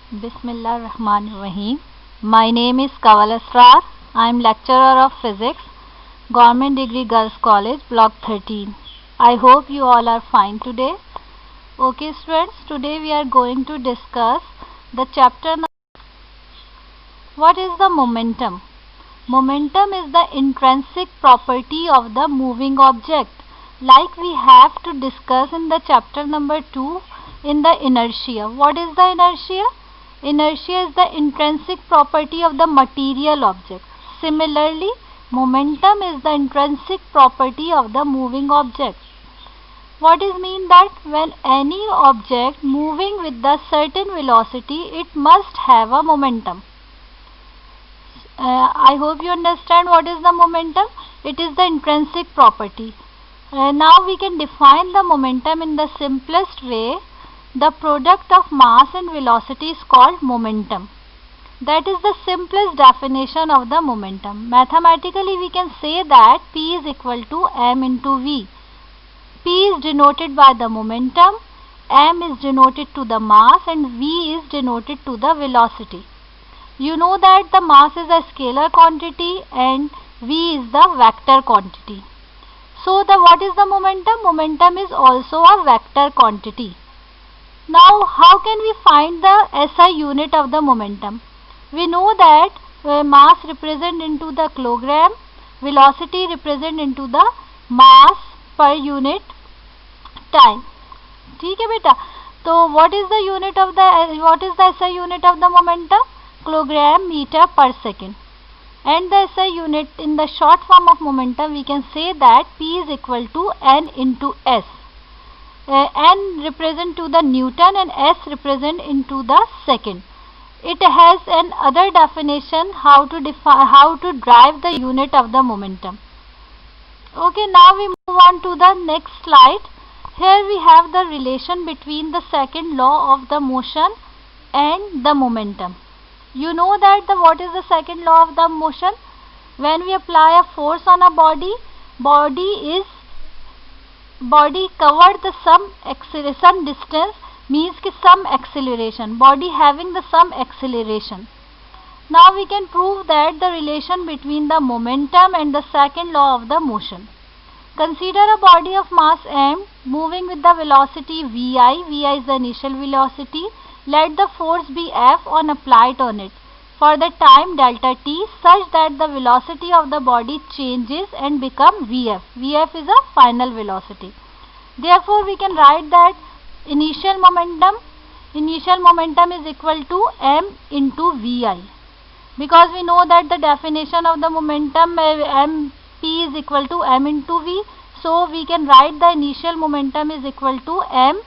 Bismillahirrahmanirrahim. My name is Kawal Asrar. I am lecturer of physics, Government Degree Girls College, Block 13. I hope you all are fine today. Okay students, today we are going to discuss the chapter. What is the momentum? Momentum is the intrinsic property of the moving object. Like we have to discuss in the chapter number 2 in the inertia. What is the inertia? Inertia is the intrinsic property of the material object. Similarly, momentum is the intrinsic property of the moving object. What is mean that when any object moving with the certain velocity, it must have a momentum. I hope you understand what is the momentum. It is the intrinsic property. Now we can define the momentum in the simplest way. The product of mass and velocity is called momentum. That is the simplest definition of the momentum. Mathematically we can say that P is equal to m into V. P is denoted by the momentum, m is denoted to the mass, and V is denoted to the velocity. You know that the mass is a scalar quantity and V is the vector quantity. So what is the momentum? Momentum is also a vector quantity. Now how can we find the SI unit of the momentum? We know that mass represent into the kilogram, velocity represent into the mass per unit time. ठीक है बेटा? तो what is the SI unit of the momentum? Kilogram meter per second. And the SI unit in the short form of momentum, we can say that P is equal to N into S. N represent to the Newton and S represent into the second. It has an other definition how to drive the unit of the momentum. Okay, now we move on to the next slide. Here we have the relation between the second law of the motion and the momentum. You know that what is the second law of the motion? When we apply a force on a body covered the some distance, means ki some acceleration, body having the some acceleration. Now we can prove that the relation between the momentum and the second law of the motion. Consider a body of mass m moving with the velocity vi. Vi is the initial velocity. Let the force be F applied on it for the time delta t such that the velocity of the body changes and become Vf. Vf is a final velocity. Therefore, we can write that initial momentum is equal to m into Vi. Because we know that the definition of the momentum P is equal to m into V. So, we can write the initial momentum is equal to m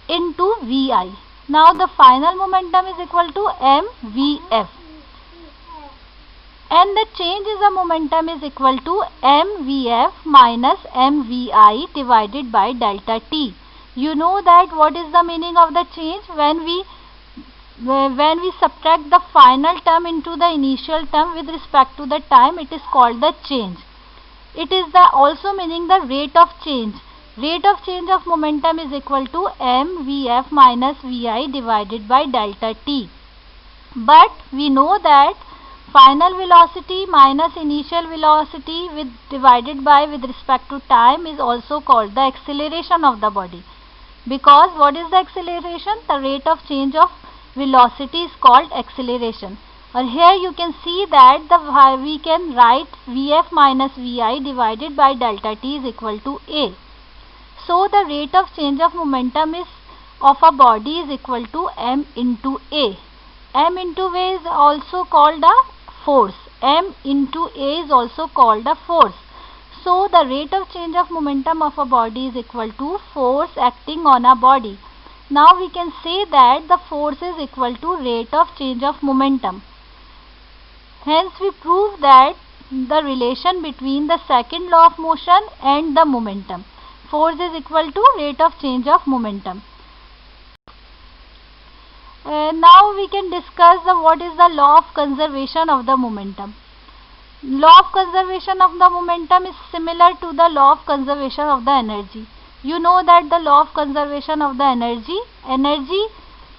into Vi. Now the final momentum is equal to mvf, and the change in the momentum is equal to mvf minus mvi divided by delta t. You know that what is the meaning of the change? When we subtract the final term into the initial term with respect to the time, it is called the change. It is also meaning the rate of change. Rate of change of momentum is equal to mvf minus vi divided by delta t. But we know that final velocity minus initial velocity divided by with respect to time is also called the acceleration of the body. Because what is the acceleration? The rate of change of velocity is called acceleration. And here you can see that we can write vf minus vi divided by delta t is equal to a. So the rate of change of momentum of a body is equal to m into a. M into a is also called a force. M into a is also called a force. So the rate of change of momentum of a body is equal to force acting on a body. Now we can say that the force is equal to rate of change of momentum. Hence we prove that the relation between the second law of motion and the momentum. Force is equal to rate of change of momentum. Now we can discuss what is the law of conservation of the momentum. Law of conservation of the momentum is similar to the law of conservation of the energy. You know that the law of conservation of the energy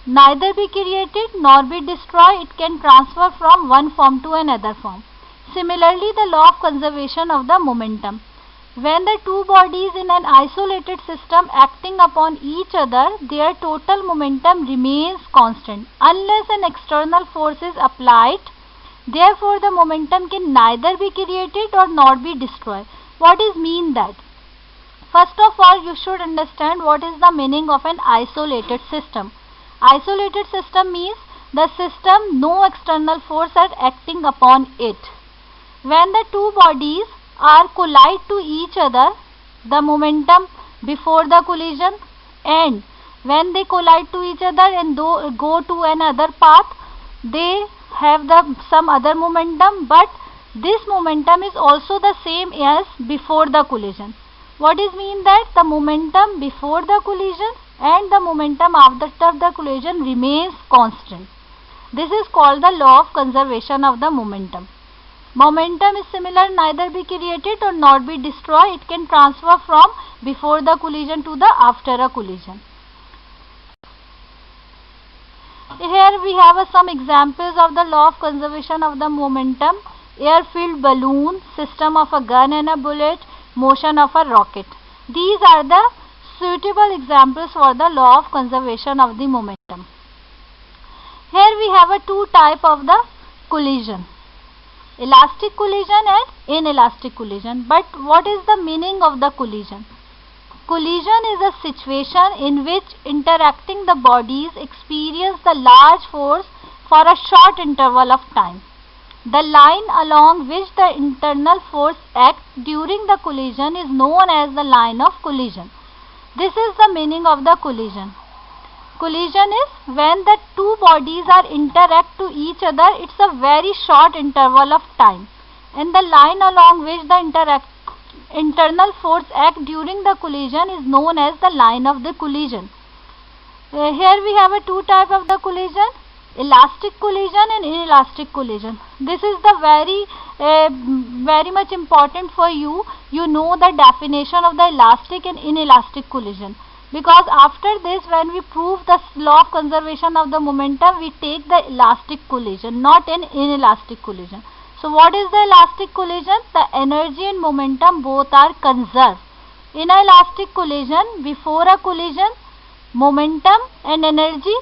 neither be created nor be destroyed. It can transfer from one form to another form. Similarly, the law of conservation of the momentum. When the two bodies in an isolated system acting upon each other, their total momentum remains constant unless an external force is applied. Therefore, the momentum can neither be created or nor be destroyed. What is mean that? First of all, you should understand what is the meaning of an isolated system. Isolated system means the system no external force are acting upon it. When the two bodies are collide to each other, the momentum before the collision, and when they collide to each other and go to another path, they have some other momentum, but this momentum is also the same as before the collision. What is mean that the momentum before the collision and the momentum after the collision remains constant. This is called the law of conservation of the momentum. Momentum is similar, neither be created or not be destroyed. It can transfer from before the collision to the after a collision. Here we have some examples of the law of conservation of the momentum. Air-filled balloon, system of a gun and a bullet, motion of a rocket. These are the suitable examples for the law of conservation of the momentum. Here we have a two type of the collision. Elastic collision and inelastic collision. But what is the meaning of the collision? Collision is a situation in which interacting the bodies experience the large force for a short interval of time. The line along which the internal force acts during the collision is known as the line of collision. This is the meaning of the collision. Collision is when the two bodies are interact to each other. It's a very short interval of time, and the line along which the internal force act during the collision is known as the line of the collision. Here we have a two type of the collision: elastic collision and inelastic collision. This is the very much important for you. You know the definition of the elastic and inelastic collision, because after this, when we prove the law of conservation of the momentum, we take the elastic collision, not an inelastic collision. So what is the elastic collision? The energy and momentum both are conserved. In an elastic collision, before a collision, momentum and energy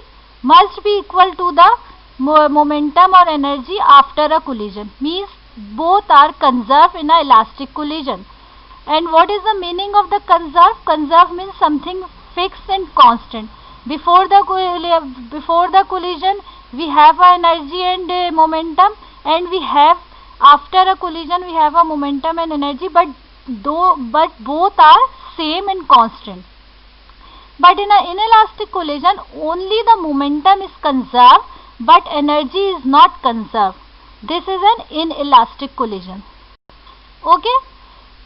must be equal to the momentum or energy after a collision. Means both are conserved in an elastic collision. And what is the meaning of the conserve? Conserve means something fixed and constant. Before the collision, we have an energy and momentum, and we have after a collision we have a momentum and energy, but both are same and constant. But in an inelastic collision, only the momentum is conserved, but energy is not conserved. This is an inelastic collision. Okay.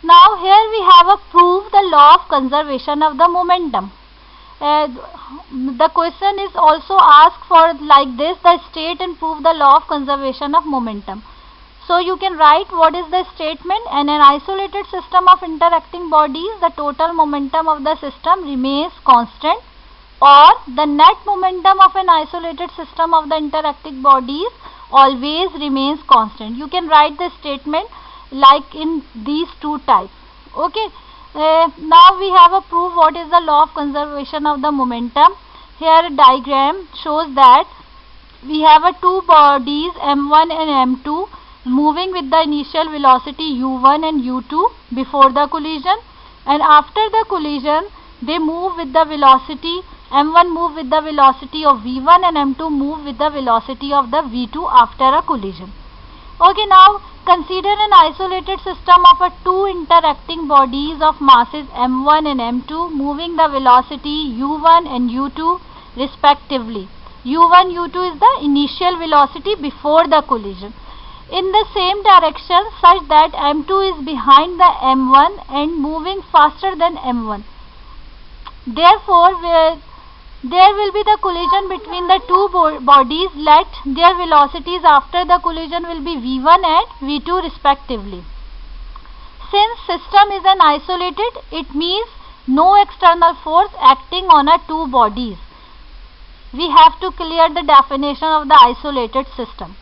Now here we have a proof the law of conservation of the momentum. The question is also asked for like this: the state and prove the law of conservation of momentum. So you can write what is the statement. In an isolated system of interacting bodies, the total momentum of the system remains constant, or the net momentum of an isolated system of the interacting bodies always remains constant. You can write the statement like in these two types. Okay. Now we have a proof what is the law of conservation of the momentum. Here a diagram shows that we have a two bodies m1 and m2 moving with the initial velocity u1 and u2 before the collision, and after the collision they move with the velocity m1 move with the velocity of v1 and m2 move with the velocity of the v2 after a collision. Okay, now consider an isolated system of two interacting bodies of masses m1 and m2 moving the velocity u1 and u2 respectively. u1, u2 is the initial velocity before the collision in the same direction such that m2 is behind the m1 and moving faster than m1. Therefore, there will be the collision between the two bodies. Let their velocities after the collision will be v1 and v2 respectively. Since system is an isolated, it means no external force acting on two bodies. we have to clear the definition of the isolated system.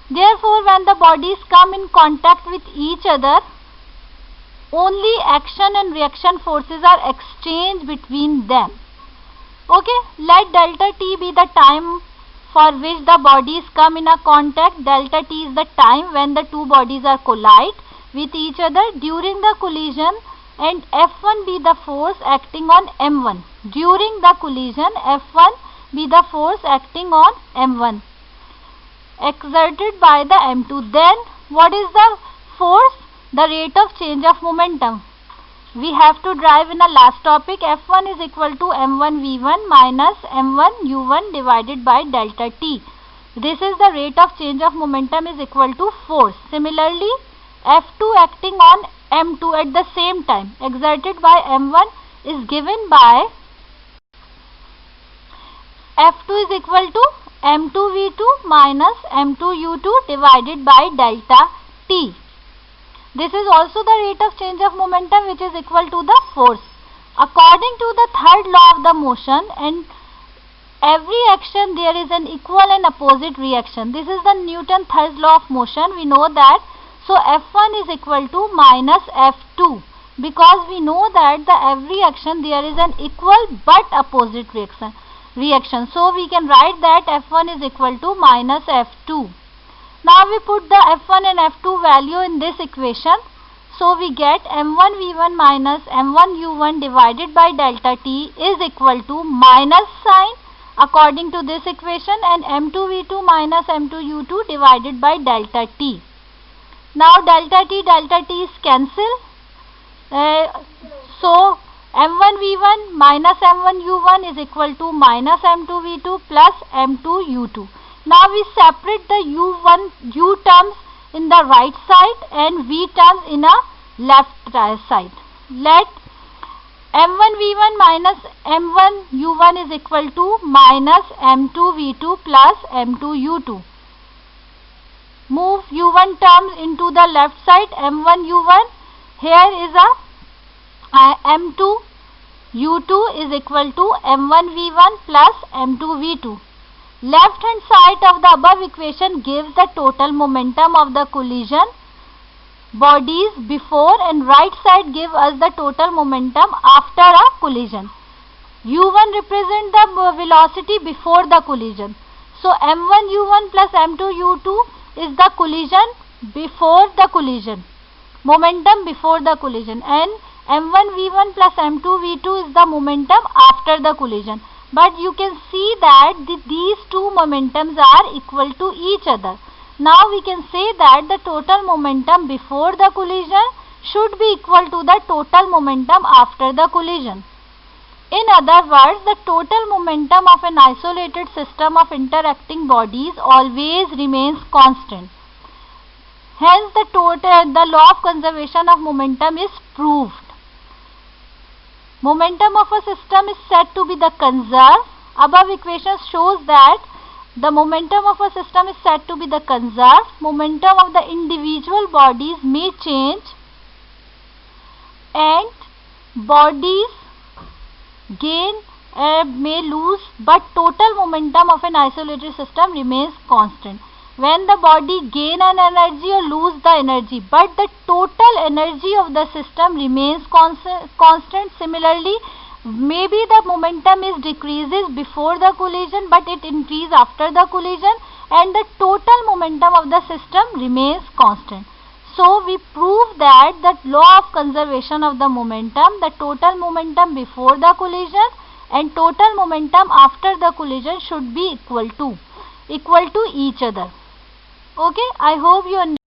Therefore, when the bodies come in contact with each other, only action and reaction forces are exchanged between them. Okay, let delta t be the time for which the bodies come in a contact. Delta t is the time when the two bodies are collide with each other during the collision, and F1 be the force acting on M1. During the collision, F1 be the force acting on M1 exerted by the M2. Then what is the force? The rate of change of momentum. We have to derive in the last topic. F1 is equal to M1 V1 minus M1 U1 divided by delta t. This is the rate of change of momentum is equal to force. Similarly, F2 acting on M2 at the same time exerted by M1 is given by F2 is equal to M2 V2 minus M2 U2 divided by delta t. This is also the rate of change of momentum, which is equal to the force. According to the third law of the motion, and every action there is an equal and opposite reaction. This is the Newton's third law of motion. We know that. So F1 is equal to minus F2, because we know that the every action there is an equal but opposite reaction. So we can write that F1 is equal to minus F2. Now we put the F1 and F2 value in this equation. So we get M1 V1 minus M1 U1 divided by delta t is equal to minus sign according to this equation, and M2 V2 minus M2 U2 divided by delta t. Now delta t is cancel. So M1 V1 minus M1 U1 is equal to minus M2 V2 plus M2 U2. Now we separate the U terms in the right side and V terms in a left side. Let M1 V1 minus M1 U1 is equal to minus M2 V2 plus M2 U2. Move U1 terms into the left side. M1 U1, here is a M2 U2 is equal to M1 V1 plus M2 V2. Left hand side of the above equation gives the total momentum of the collision bodies before, and right side gives us the total momentum after a collision. U1 represents the velocity before the collision. So M1 U1 plus M2 U2 is the collision before the collision, momentum before the collision, and M1 V1 plus M2 V2 is the momentum after the collision. But you can see that these two momentums are equal to each other. Now we can say that the total momentum before the collision should be equal to the total momentum after the collision. In other words, the total momentum of an isolated system of interacting bodies always remains constant. Hence, the law of conservation of momentum is proved. Momentum of a system is said to be the conserved. Above equation shows that the momentum of a system is said to be the conserved. Momentum of the individual bodies may change and bodies gain may lose, but total momentum of an isolated system remains constant. When the body gain an energy or lose the energy, but the total energy of the system remains constant. Similarly, maybe the momentum is decreases before the collision, but it increases after the collision, and the total momentum of the system remains constant. So we prove that the law of conservation of the momentum, the total momentum before the collision and total momentum after the collision should be equal to each other. Okay, I hope you understand.